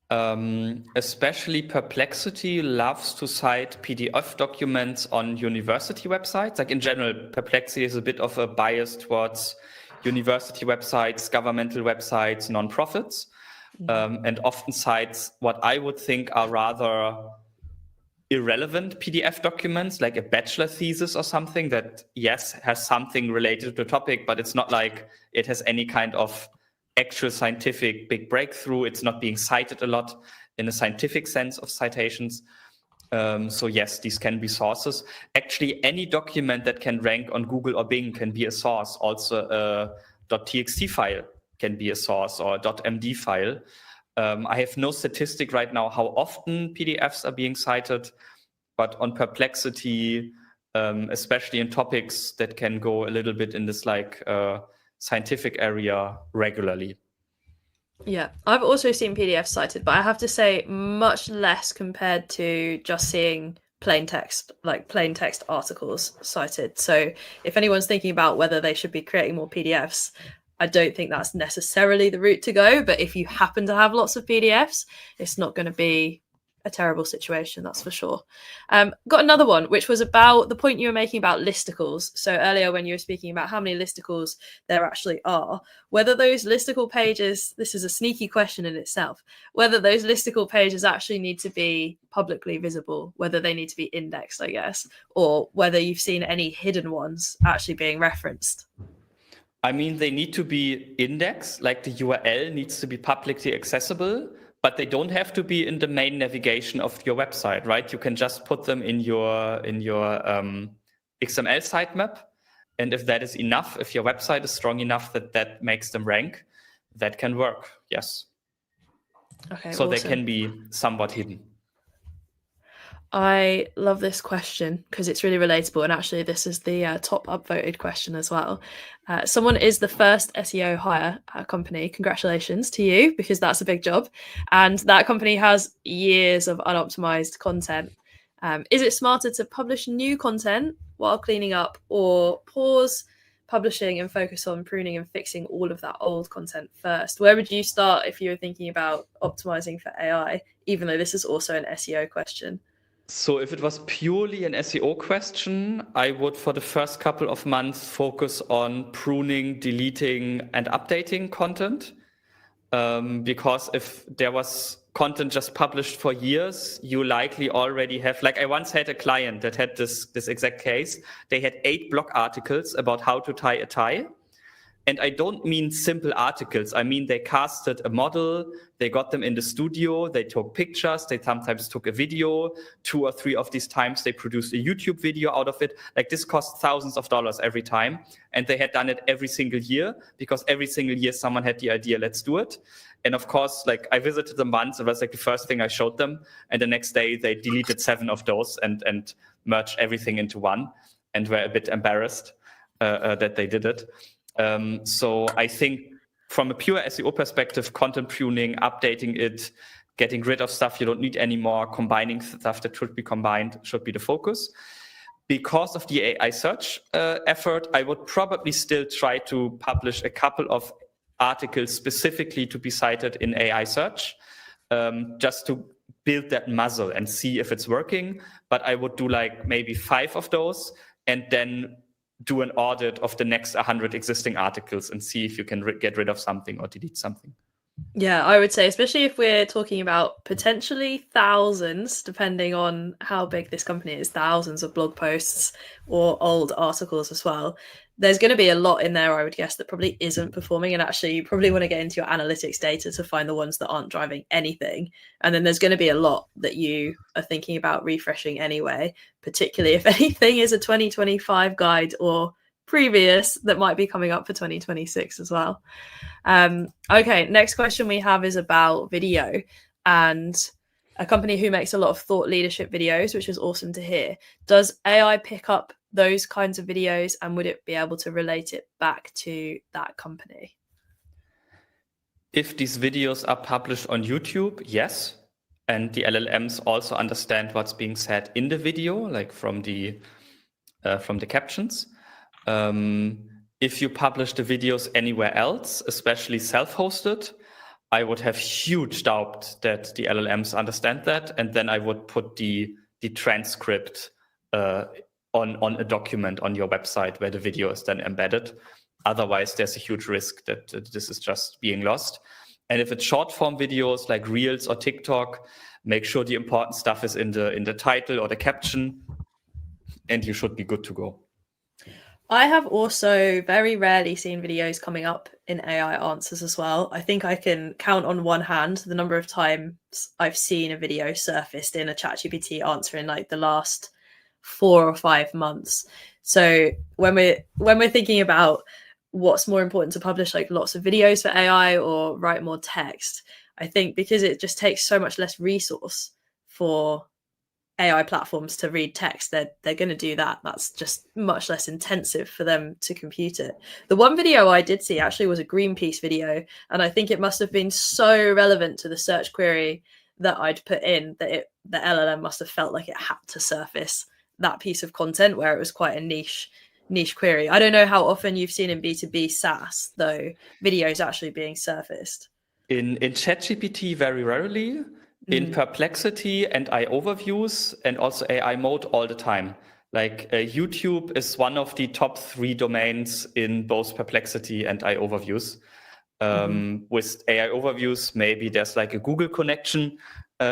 Especially Perplexity loves to cite PDF documents on university websites. Like in general, Perplexity is a bit of a bias towards university websites, governmental websites, nonprofits, and often cites what I would think are rather irrelevant PDF documents, like a bachelor thesis or something that, yes, has something related to the topic, but it's not like it has any kind of actual scientific big breakthrough. It's not being cited a lot in a scientific sense of citations. So yes, these can be sources. Actually, any document that can rank on Google or Bing can be a source. Also, a .txt file can be a source, or a .md file. I have no statistic right now how often PDFs are being cited, but on Perplexity, especially in topics that can go a little bit in this like scientific area regularly. Yeah, I've also seen PDFs cited, but I have to say much less compared to just seeing plain text, like plain text articles cited. So if anyone's thinking about whether they should be creating more PDFs, I don't think that's necessarily the route to go. But if you happen to have lots of PDFs, it's not going to be a terrible situation, that's for sure. Got another one, which was about the point you were making about listicles. So earlier when you were speaking about how many listicles there actually are, whether those listicle pages, this is a sneaky question in itself, whether those listicle pages actually need to be publicly visible, whether they need to be indexed, I guess, or whether you've seen any hidden ones actually being referenced. I mean, they need to be indexed, like the URL needs to be publicly accessible, but they don't have to be in the main navigation of your website, right? You can just put them in your XML sitemap. And if that is enough, if your website is strong enough that makes them rank, that can work, yes. Okay, so awesome. They can be somewhat hidden. I love this question because it's really relatable. And actually, this is the top upvoted question as well. Someone is the first SEO hire at a company. Congratulations to you, because that's a big job. And that company has years of unoptimized content. Is it smarter to publish new content while cleaning up, or pause publishing and focus on pruning and fixing all of that old content first? Where would you start if you were thinking about optimizing for AI, even though this is also an SEO question? So if it was purely an SEO question, I would, for the first couple of months, focus on pruning, deleting, and updating content. Because if there was content just published for years, you likely already have, like I once had a client that had this exact case. They had 8 blog articles about how to tie a tie. And I don't mean simple articles. I mean, they casted a model, they got them in the studio, they took pictures, they sometimes took a video. 2 or 3 of these times, they produced a YouTube video out of it. Like, this cost thousands of dollars every time. And they had done it every single year, because every single year someone had the idea, let's do it. And of course, like, I visited them once. It was like the first thing I showed them. And the next day they deleted 7 of those and merged everything into one, and were a bit embarrassed that they did it. So I think from a pure SEO perspective, content pruning, updating it, getting rid of stuff you don't need anymore, combining stuff that should be combined should be the focus. Because of the AI search effort, I would probably still try to publish a couple of articles specifically to be cited in AI search, just to build that muscle and see if it's working. But I would do like maybe 5 of those, and then do an audit of the next 100 existing articles and see if you can get rid of something or delete something. Yeah, I would say, especially if we're talking about potentially thousands, depending on how big this company is, thousands of blog posts or old articles as well. There's going to be a lot in there, I would guess, that probably isn't performing. And actually, you probably want to get into your analytics data to find the ones that aren't driving anything. And then there's going to be a lot that you are thinking about refreshing anyway, particularly if anything is a 2025 guide or previous that might be coming up for 2026 as well. Okay, next question we have is about video, and a company who makes a lot of thought leadership videos, which is awesome to hear. Does AI pick up those kinds of videos, and would it be able to relate it back to that company? If these videos are published on YouTube, yes. And the LLMs also understand what's being said in the video, like from the captions. If you publish the videos anywhere else, especially self-hosted, I would have huge doubt that the LLMs understand that. And then I would put the transcript on a document on your website where the video is then embedded. Otherwise, there's a huge risk that this is just being lost. And if it's short form videos like Reels or TikTok, make sure the important stuff is in the title or the caption, and you should be good to go. I have also very rarely seen videos coming up in AI answers as well. I think I can count on one hand the number of times I've seen a video surfaced in a ChatGPT answer in like the last 4 or 5 months. So when we're thinking about what's more important to publish, like lots of videos for AI or write more text, I think because it just takes so much less resource for AI platforms to read text, they're going to do that. That's just much less intensive for them to compute it. The one video I did see actually was a Greenpeace video, and I think it must have been so relevant to the search query that I'd put in that the LLM must have felt like it had to surface that piece of content where it was quite a niche query. I don't know how often you've seen in B2B SaaS, though, videos actually being surfaced. In ChatGPT, very rarely. In Perplexity and AI overviews, and also AI mode all the time. Like YouTube is one of the top 3 domains in both Perplexity and AI overviews. With AI overviews, maybe there's like a Google connection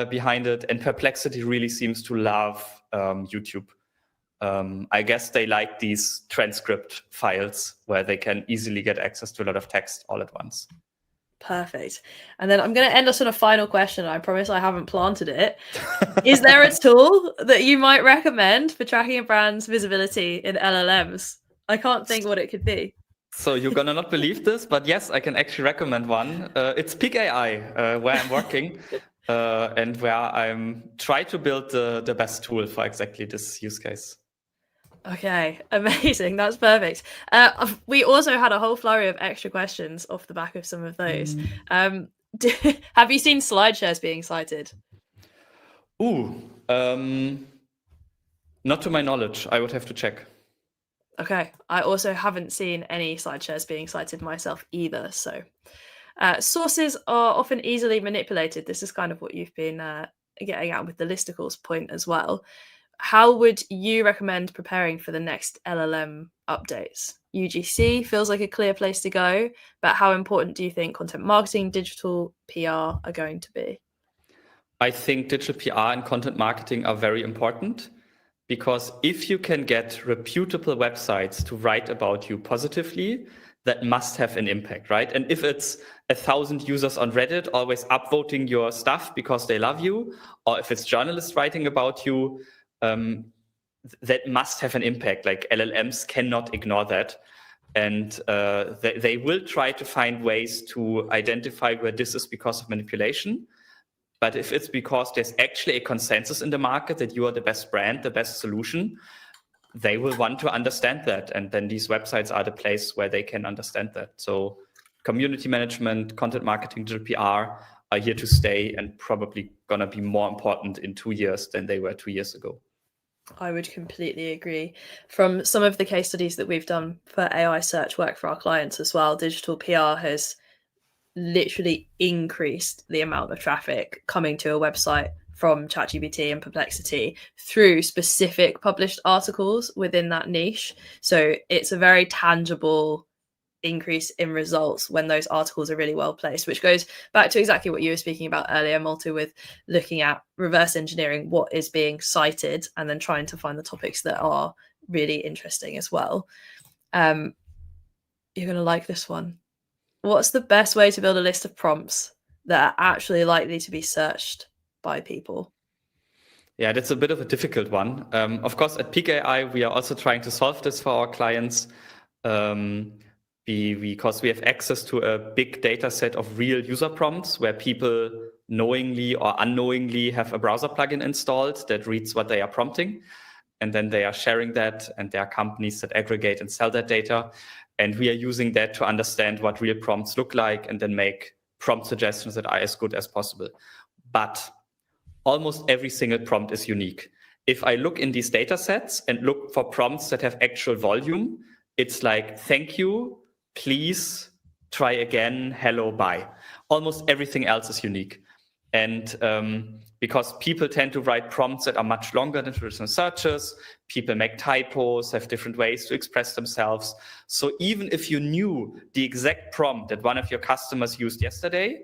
behind it, and Perplexity really seems to love YouTube. I guess they like these transcript files where they can easily get access to a lot of text all at once. Perfect. And then I'm going to end us on a final question. I promise I haven't planted it. Is there a tool that you might recommend for tracking a brand's visibility in LLMs? I can't think what it could be. So you're going to not believe this, but yes, I can actually recommend one. It's Peec AI, where I'm working and where I'm trying to build the best tool for exactly this use case. Okay, amazing. That's perfect. We also had a whole flurry of extra questions off the back of some of those. Have you seen slide shares being cited? Not to my knowledge. I would have to check. Okay, I also haven't seen any slide shares being cited myself either. So sources are often easily manipulated. This is kind of what you've been getting at with the listicles point as well. How would you recommend preparing for the next LLM updates? UGC feels like a clear place to go, but how important do you think content marketing, digital PR are going to be? I think digital PR and content marketing are very important, because if you can get reputable websites to write about you positively, that must have an impact, right? And if it's 1,000 users on Reddit always upvoting your stuff because they love you, or if it's journalists writing about you, that must have an impact. Like LLMs cannot ignore that. And they will try to find ways to identify where this is because of manipulation. But if it's because there's actually a consensus in the market that you are the best brand, the best solution, they will want to understand that. And then these websites are the place where they can understand that. So community management, content marketing, digital PR are here to stay and probably going to be more important in 2 years than they were 2 years ago. I would completely agree. From some of the case studies that we've done for AI search work for our clients as well, digital PR has literally increased the amount of traffic coming to a website from ChatGPT and Perplexity through specific published articles within that niche. So it's a very tangible increase in results when those articles are really well placed, which goes back to exactly what you were speaking about earlier, Malte, with looking at reverse engineering what is being cited and then trying to find the topics that are really interesting as well. You're going to like this one. What's the best way to build a list of prompts that are actually likely to be searched by people? Yeah, that's a bit of a difficult one. Of course, at Peec AI, we are also trying to solve this for our clients. Because we have access to a big data set of real user prompts where people knowingly or unknowingly have a browser plugin installed that reads what they are prompting. And then they are sharing that, and there are companies that aggregate and sell that data. And we are using that to understand what real prompts look like and then make prompt suggestions that are as good as possible. But almost every single prompt is unique. If I look in these data sets and look for prompts that have actual volume, it's like, thank you, please, try again, hello, bye. Almost everything else is unique. And because people tend to write prompts that are much longer than traditional searches, people make typos, have different ways to express themselves. So even if you knew the exact prompt that one of your customers used yesterday,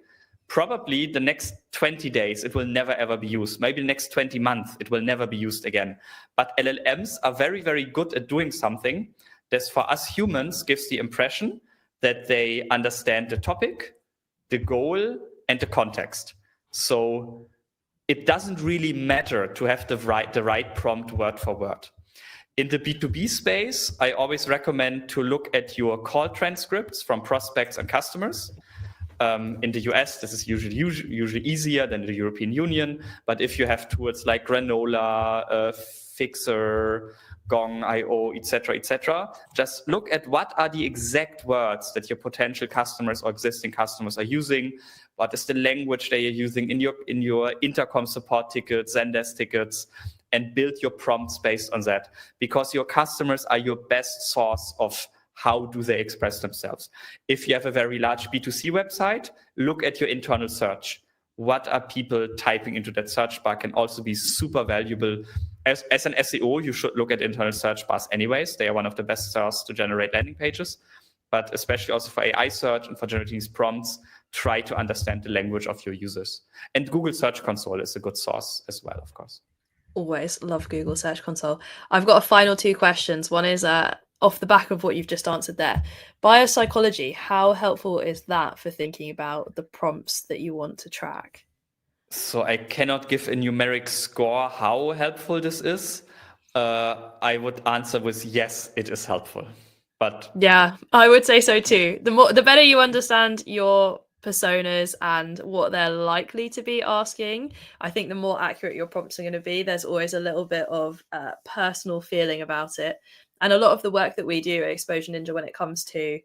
probably the next 20 days, it will never, ever be used. Maybe the next 20 months, it will never be used again. But LLMs are very, very good at doing something that for us humans gives the impression that they understand the topic, the goal, and the context. So it doesn't really matter to have the right prompt word for word. In the B2B space, I always recommend to look at your call transcripts from prospects and customers. In the US, this is usually easier than the European Union. But if you have tools like Granola, Fixer, Gong.io, etc., just look at what are the exact words that your potential customers or existing customers are using. What is the language they are using in your intercom support tickets, Zendesk tickets, and build your prompts based on that. Because your customers are your best source of how do they express themselves. If you have a very large B2C website, look at your internal search. What are people typing into that search bar can also be super valuable. As an SEO, you should look at internal search bars anyways. They are one of the best sources to generate landing pages. But especially also for AI search and for generating these prompts, try to understand the language of your users. And Google Search Console is a good source as well, of course. Always love Google Search Console. I've got a final two questions. One is off the back of what you've just answered there. Biopsychology, how helpful is that for thinking about the prompts that you want to track? So I cannot give a numeric score how helpful this is. I would answer with yes, it is helpful. But yeah, I would say so too. The better you understand your personas and what they're likely to be asking, I think the more accurate your prompts are going to be. There's always a little bit of personal feeling about it. And a lot of the work that we do at Exposure Ninja when it comes to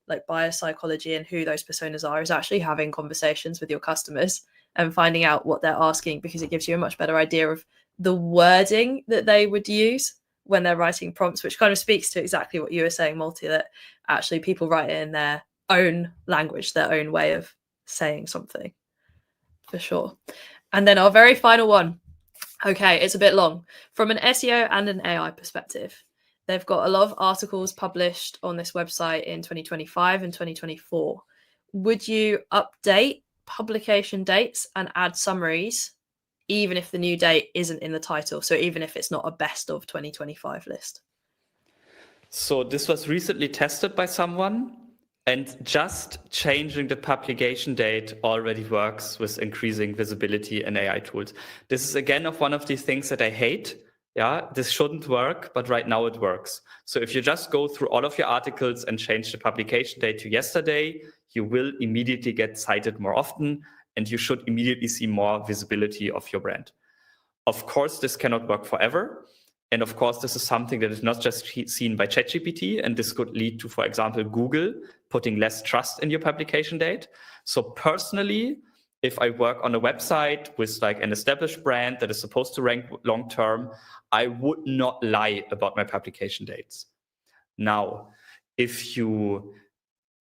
like biopsychology and who those personas are is actually having conversations with your customers and finding out what they're asking, because it gives you a much better idea of the wording that they would use when they're writing prompts, which kind of speaks to exactly what you were saying, Malte, that actually people write it in their own language, their own way of saying something, for sure. And then our very final one. Okay, it's a bit long. From an SEO and an AI perspective, they've got a lot of articles published on this website in 2025 and 2024. Would you update publication dates and add summaries, even if the new date isn't in the title? So even if it's not a best of 2025 list. So this was recently tested by someone. And just changing the publication date already works with increasing visibility in AI tools. This is again one of these things that I hate. Yeah, this shouldn't work, but right now it works. So if you just go through all of your articles and change the publication date to yesterday, you will immediately get cited more often, and you should immediately see more visibility of your brand. Of course, this cannot work forever. And of course, this is something that is not just seen by ChatGPT, and this could lead to, for example, Google putting less trust in your publication date. So personally, if I work on a website with like an established brand that is supposed to rank long-term, I would not lie about my publication dates. Now, if you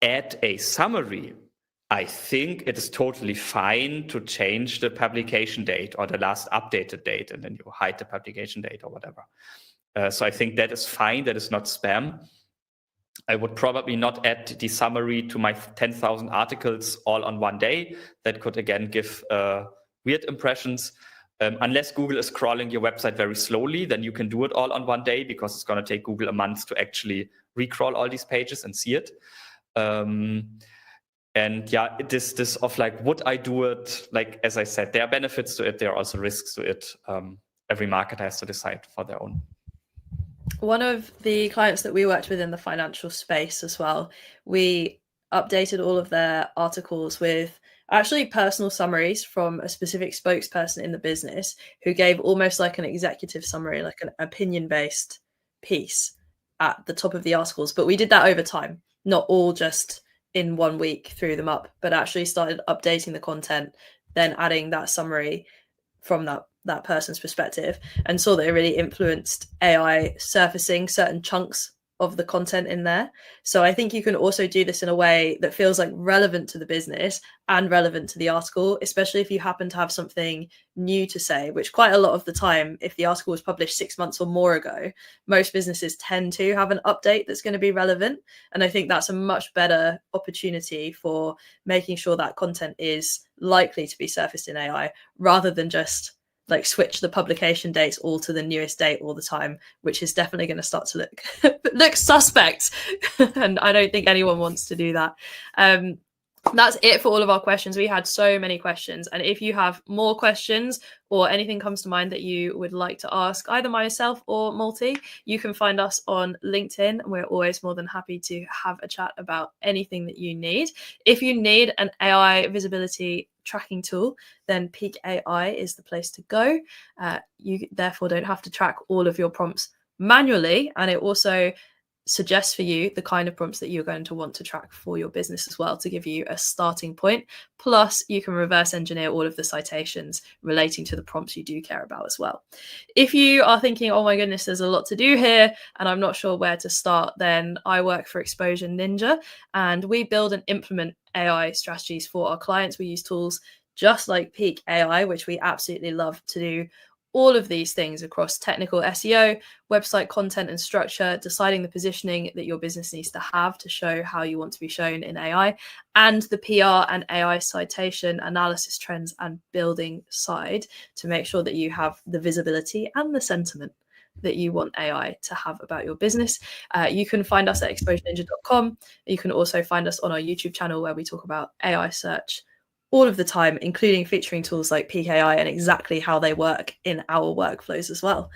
add a summary, I think it is totally fine to change the publication date or the last updated date, and then you hide the publication date or whatever. So I think that is fine. That is not spam. I would probably not add the summary to my 10,000 articles all on one day. That could, again, give weird impressions. Unless Google is crawling your website very slowly, then you can do it all on one day, because it's going to take Google a month to actually recrawl all these pages and see it. And yeah, this of like, would I do it? Like, as I said, there are benefits to it. There are also risks to it. Every market has to decide for their own. One of the clients that we worked with in the financial space as well, we updated all of their articles with actually personal summaries from a specific spokesperson in the business who gave almost like an executive summary, like an opinion-based piece at the top of the articles. But we did that over time, not all just in 1 week, threw them up, but actually started updating the content, then adding that summary from that person's perspective, and saw that it really influenced AI surfacing certain chunks of the content in there. So I think you can also do this in a way that feels like relevant to the business and relevant to the article, especially if you happen to have something new to say, which quite a lot of the time, if the article was published 6 months or more ago, most businesses tend to have an update that's going to be relevant. And I think that's a much better opportunity for making sure that content is likely to be surfaced in AI, rather than just like switch the publication dates all to the newest date all the time, which is definitely going to start to look suspect. And I don't think anyone wants to do that. That's it for all of our questions. We had so many questions, and if you have more questions or anything comes to mind that you would like to ask either myself or Malte, you can find us on LinkedIn. We're always more than happy to have a chat about anything that you need. If you need an AI visibility tracking tool, then Peec AI is the place to go. You therefore don't have to track all of your prompts manually, and it also suggests for you the kind of prompts that you're going to want to track for your business as well, to give you a starting point. Plus, you can reverse engineer all of the citations relating to the prompts you do care about as well. If you are thinking, oh my goodness, there's a lot to do here and I'm not sure where to start, then I work for Exposure Ninja, and we build and implement AI strategies for our clients. We use tools just like Peec AI, which we absolutely love, to do all of these things across technical SEO, website content and structure, deciding the positioning that your business needs to have to show how you want to be shown in AI, and the PR and AI citation analysis trends and building side to make sure that you have the visibility and the sentiment that you want AI to have about your business. You can find us at exposureninja.com. You can also find us on our YouTube channel, where we talk about AI search all of the time, including featuring tools like Peec AI and exactly how they work in our workflows as well.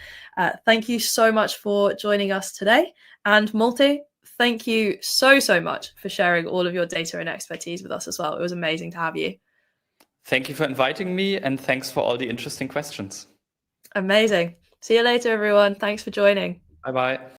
Thank you so much for joining us today. And Malte, thank you so much for sharing all of your data and expertise with us as well. It was amazing to have you. Thank you for inviting me, and thanks for all the interesting questions. Amazing. See you later, everyone. Thanks for joining. Bye-bye.